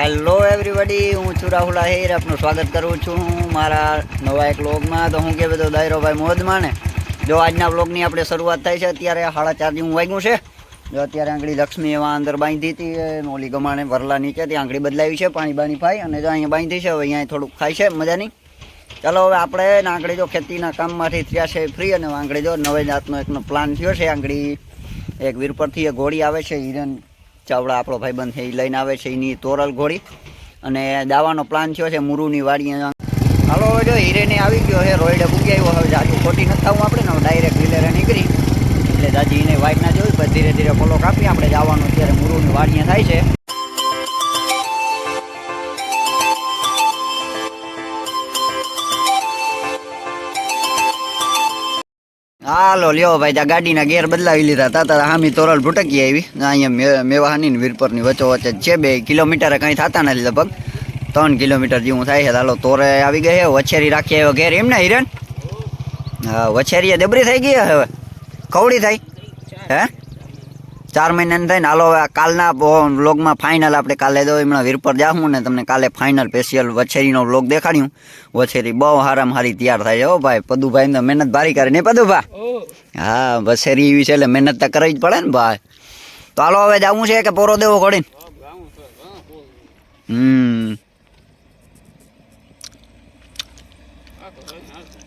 Hello everybody, હું છું રાહુલ આહિર. આપનું સ્વાગત કરું છું મારા નવા એક વ્લોગમાં. તો હું કે બધો દાયરો ભાઈ મોજમાં ને. જો આજના વ્લોગની આપણે શરૂઆત થાય છે. અત્યારે 4:30 હું વાગ્યું છે. જો અત્યારે આંગળી લક્ષ્મી એવા અંદર બાંધી હતી, ઓલી ગમાણે વરલા નીચે ત્યાં આંગળી બદલાવી છે, પાણી બાણી પાઈ અને જો અહીંયા બાંધી છે. હવે અહીંયા થોડુંક ખાય છે મજાની. ચાલો હવે આપણે આંગળી જો ખેતીના કામમાંથી થયા છે ફ્રી, અને આંગળી જો નવે જાતનો એકનો પ્લાન થયો છે. આંગળી એક વીર પરથી એક ઘોડી આવે છે, હિરન ચાવડા આપણો ભાઈબંધ છે, એ લઈને આવે છે. એની તોરલ ઘોડી અને દાવાનો પ્લાન થયો છે મુરુની વાડીએ. હાલો હવે જો હિરેને આવી ગયો છે, રોયડે પૂગી આવ્યો. હવે જાજુ ખોટી નથી થવું આપણે ને, ડાયરેક્ટ વ્હીલરે નીકળી એટલે દાદી એને વાઇટ ના જોયું. પછી ધીરે ધીરે ફોલો કાપી આપણે જવાનું અત્યારે મુરુની વાડીએ થાય છે. હાલો લ્યો ભાઈ, ત્યાં ગાડીના ગેર બદલાવી લીધા હતા. હામી તોરલ ભૂટકી આવી અહીંયા મેવાહાની ને વીરપરની વચ્ચો વચ્ચે છે. 2 કિલોમીટર કંઈ થતા નથી, લગભગ 3 કિલોમીટર જેવું થાય છે. હાલો તોરે આવી ગઈ છે, વછેરી રાખી આવ્યો ઘેર એમ ને હિરણ? હા, વછેરીએ દેબરી થઈ ગઈ હવે, કવડી થાય હે 4 મહિનાની થાય ને. હાલો હવે કાલના વ્લોગમાં ફાઇનલ આપણે કાલે તો હમણાં વીરપર જાઉં ને તમને કાલે ફાઇનલ સ્પેશિયલ વછેરીનો વ્લોગ દેખાડ્યું. વછેરી બહુ હારામાં હારી તૈયાર થાય છે હો ભાઈ. પદુભાઈ ને મહેનત ભારી કરે ને પદુભા? હા, વછેરી એવી છે એટલે મહેનત તો કરવી જ પડે ને ભાઈ. તો હાલો હવે જવું છે કે પોરો દેવો ઘોડીને?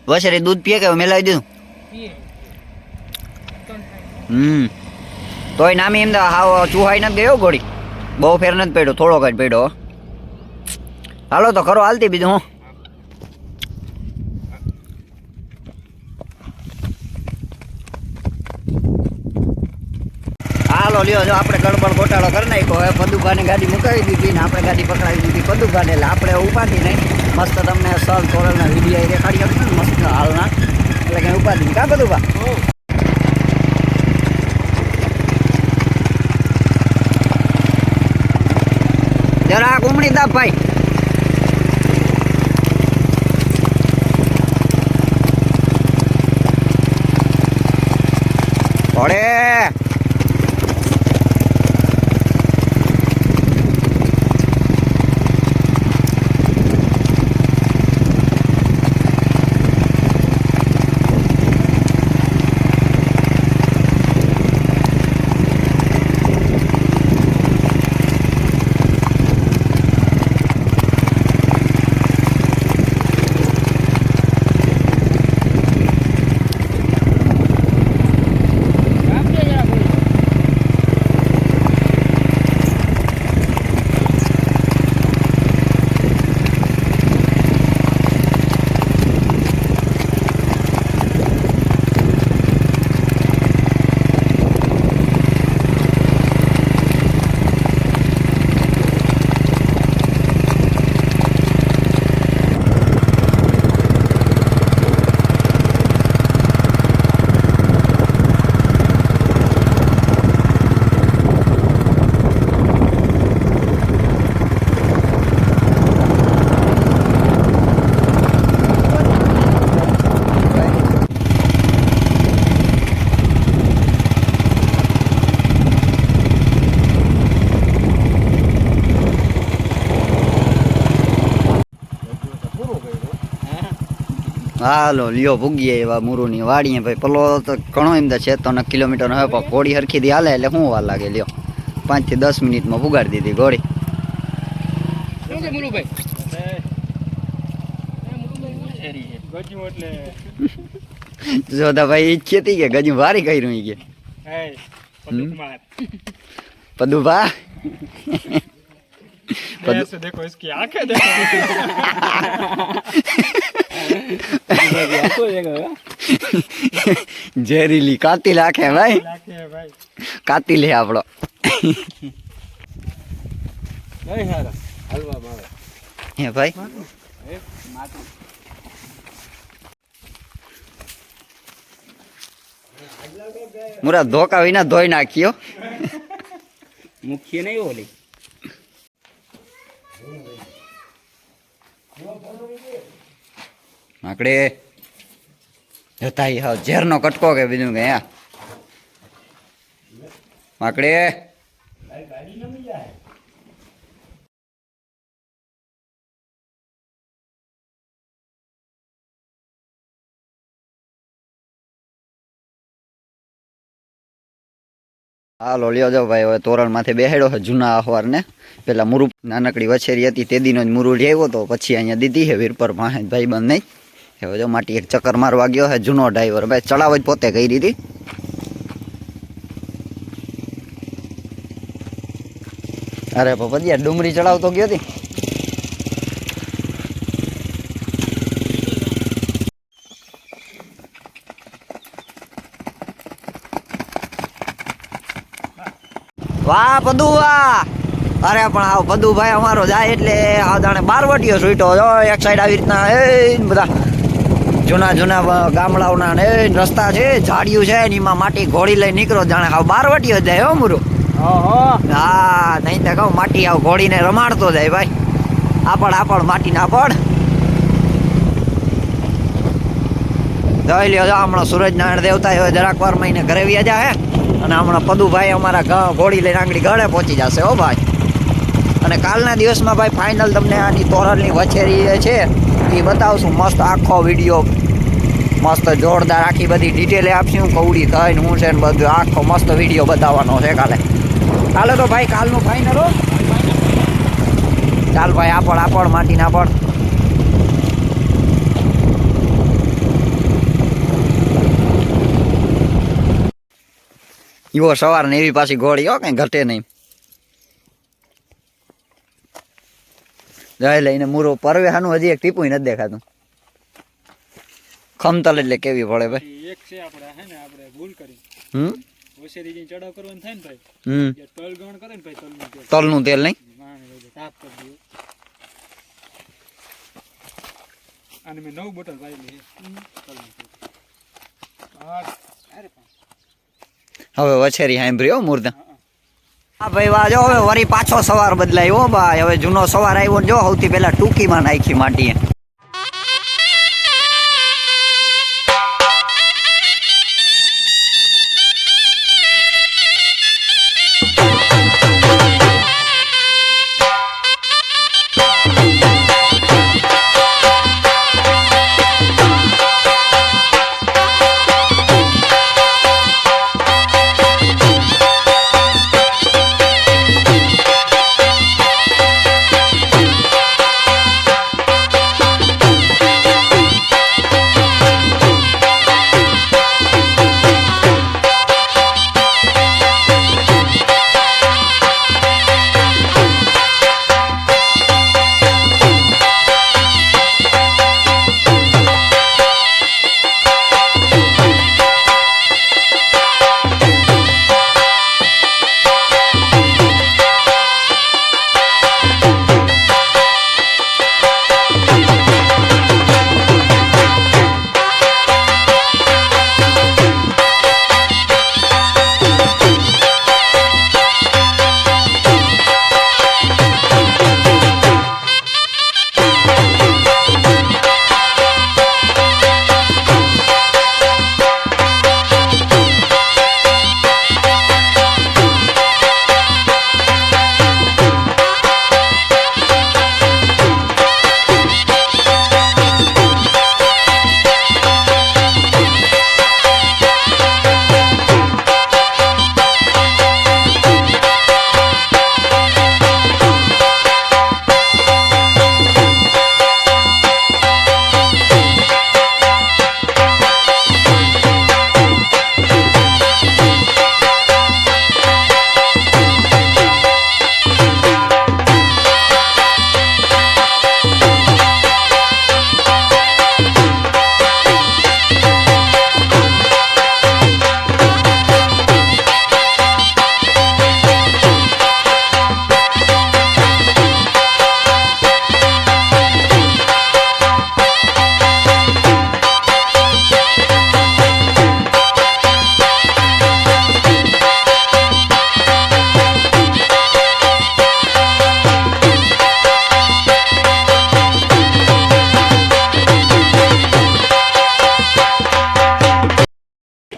વછેરી દૂધ પીએ કે મેલાવી દીધું? તોય નામી એમ હાવ ચૂહાઈ નથી ગયો ઘોડી, બહુ ફેર નથી પડ્યો, થોડોક જ પડ્યો. હાલો તો ખરો હાલતી બીજું હું. હાલો લ્યો, જો આપણે ગડબડ ઘોટાળો કરી નાખ્યો. હવે પદુભાને ગાડી મુકાવી દીધી ને આપણે ગાડી પકડાવી દીધી પદુભાને. એટલે આપણે ઉપાધી નહીં, મસ્ત તમને સર તોરલના વિડીયો દેખાડી આપશે ને મસ્ત હાલના, એટલે કંઈ ઉપાધિ નહીં કા પદુભા? જરા કુમળી દાબ ભાઈ. ઓડે હાલો લ્યો ભૂગીએ એવા મુરુની વાડીએ ભાઈ. પલો તો ઘણો એમ છે 3 કિલોમીટર હવે, પણ ઘોડી હરખીથી હાલે એટલે શું વાર લાગે લ્યો. 5 થી 10 મિનિટમાં પુગાડી દીધી ઘોડી. જોતા ભાઈ ઈચ્છે હતી કે ગજુ વારી કર્યું કે પદુભા देखो इसकी आंखें देखो जहरीली कातिल आंखें भाई, कातिल है आपड़ो. हे भाई मुरा धोका विना धोई नाखियो मुख्य नहीं बोली आकड़े जताई हाउ झेर नो कटको के बीजू के आकड़े હાલો લ્યો જો ભાઈ હવે તોરણમાંથી બેહાડ્યો છે જૂના અખબારને. પેલા મુરુ નાનકડી વછેરી હતી તે દીનો જ મુરુ લેવો તો પછી અહીંયા દીધી છે વીરપર પાસે ભાઈ બંધ નહીં. હવે જો માટી એક ચક્કર મારવા ગયો છે જૂનો ડ્રાઈવર ભાઈ ચડાવ જ પોતે કરી દીધી. અરે પપડિયા ડુંગળી ચડાવતો ગયો હતી. વાહ પદુ વાહ. અરે પણ આવ પદુભાઈ અમારો જાય એટલે આ જાણે બારવટીયો છૂટ્યો જો એક સાઈડ આવી રીતના એ બધા જૂના જૂના ગામડાઓના ને રસ્તા છે ઝાડિયું છે એમાં માટી ઘોડી લઈ નીકળો જાણે હાવ બારવટીયો જાય હો મુરું. હા નહીં તો કહું માટી આવ ઘોડીને રમાડતો જાય ભાઈ. આપડ માટી ના પડ જોઈ લ્યો જો હમણાં સૂરજનારાયણ દેવતા હવે જરાક વાર મહિને ઘરે વ્યાજા હે અને હમણાં પદુભાઈ અમારા ઘોડી લઈને આંગળી ગળે પહોંચી જશે હો ભાઈ. અને કાલના દિવસમાં ભાઈ ફાઇનલ તમને આની તોરણની વછેરી છે એ બતાવશું મસ્ત આખો વિડીયો મસ્ત જોરદાર આખી બધી ડિટેલે આપશું કવડી થઈને હું છે ને બધું આખો મસ્ત વિડીયો બતાવવાનો છે કાલે. કાલે તો ભાઈ કાલનું ફાઇનલ હો. ચાલ ભાઈ આપડ માટી ના પડ. એવો સવાર ને એવી પાછી ઘોડી હો કઈ ઘટે નહીં. જાય લઈને મૂરો પરવે હાનું હજી એક ટીપું નથી દેખાતું. ખમતલ એટલે કેવી પડે ભાઈ. એક છે આપણે ભૂલ કરી વછેરી જે ચડાવ કરવાનું થાય ને ભાઈ તલ ગણ કરે ને ભાઈ તલનું તેલ નહીં તાપ કરી દઉં અને મેં 9 બોટલ વાયેલી હવે વછેરી સાંભળી હો મૂર્ધા. હા ભાઈ વાહ જો હવે વરી પાછો સવાર બદલાય હો ભાઈ. હવે જૂનો સવાર આવ્યો જો સૌથી પહેલા ટૂંકીમાં નાખી માટીએ.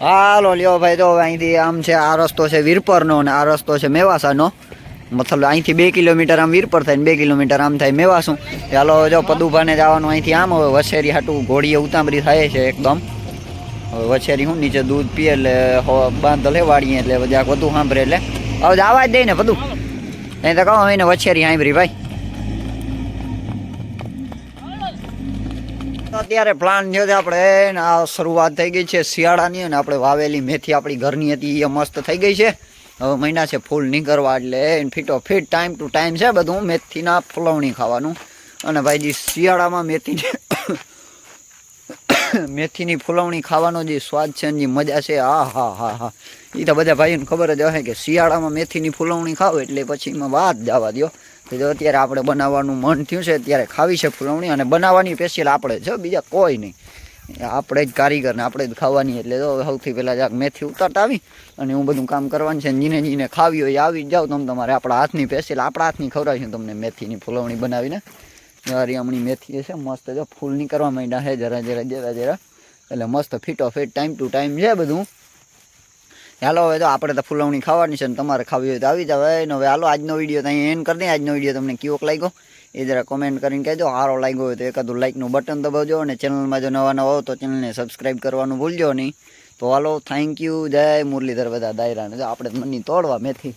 હાલો લ્યો ભાઈ તો અહીંથી આમ છે આ રસ્તો છે વીરપરનો અને આ રસ્તો છે મેવાસાનો. મતલબ અહીંથી 2 કિલોમીટર આમ વીરપર થાય ને 2 કિલોમીટર આમ થાય મેવાસું. ચાલો જો પદુભાને જવાનું અહીંથી આમ હવે વછેરી હાટું ઘોડીએ ઉતામરી થાય છે એકદમ. હવે વછેરી હું નીચે દૂધ પીએ એટલે બાંધલ હે વાળીએ એટલે બધા બધું સાંભળે એટલે હવે આવા જ દઈ ને બધું અહીં તો કહો એને વછેરી સાંભળી ભાઈ. અત્યારે પ્લાન થયો છે આપણે આ શરૂઆત થઈ ગઈ છે શિયાળાની અને આપણે વાવેલી મેથી આપણી ઘરની હતી એ મસ્ત થઈ ગઈ છે. હવે મહિના છે ફૂલ નીકળવા એટલે ફીટો ફીટ ટાઈમ ટુ ટાઈમ છે બધું મેથીના ફૂલવણી ખાવાનું. અને ભાઈ શિયાળામાં મેથીની ફૂલવણી ખાવાનો જે સ્વાદ છે એની મજા છે હા હા હા હા એ તો બધા ભાઈઓને ખબર જ હશે કે શિયાળામાં મેથીની ફૂલવણી ખાવ એટલે પછી એમાં વાત જવા દો. તો જો અત્યારે આપણે બનાવવાનું મન થયું છે અત્યારે ખાવી છે ફૂલવણી અને બનાવવાની સ્પેશિયલ આપણે છે બીજા કોઈ નહીં આપણે જ કારીગર ને આપણે જ ખાવાની એટલે તો સૌથી પહેલાં જરાક મેથી ઉતારતા આવી અને હું બધું કામ કરવાનું છે જીને જીને ખાવી હોય આવી જ જાઓ તમે તમારે આપણા હાથની સ્પેશિયલ આપણા હાથની ખવડાવીશું તમને મેથીની ફૂલવણી બનાવીને. હમણી મેથી છે મસ્ત જો ફૂલ નીકળવા માંડ્યા છે જરા જરા એટલે મસ્ત ફીટો ફીટ ટાઈમ ટુ ટાઈમ છે બધું. હાલો હવે તો આપણે તો ફૂલવણી ખાવાની છે ને તમારે ખાવી હોય તો આવી જાવ. હવે હાલો આજનો વિડીયો ત્યાં એન્ડ કરી દઈએ. આજનો વિડીયો તમને કેવો લાગ્યો એ જરા કોમેન્ટ કરીને કહેજો. સારો લાગ્યો હોય તો એકાદું લાઇકનું બટન દબાવજો અને ચેનલમાં જો નવા હો તો ચેનલને સબસ્ક્રાઈબ કરવાનું ભૂલજો નહીં. તો હાલો થેન્ક યુ જય મુરલીધર બધા દાયરાને જો આપણે મની તોડવા મેથી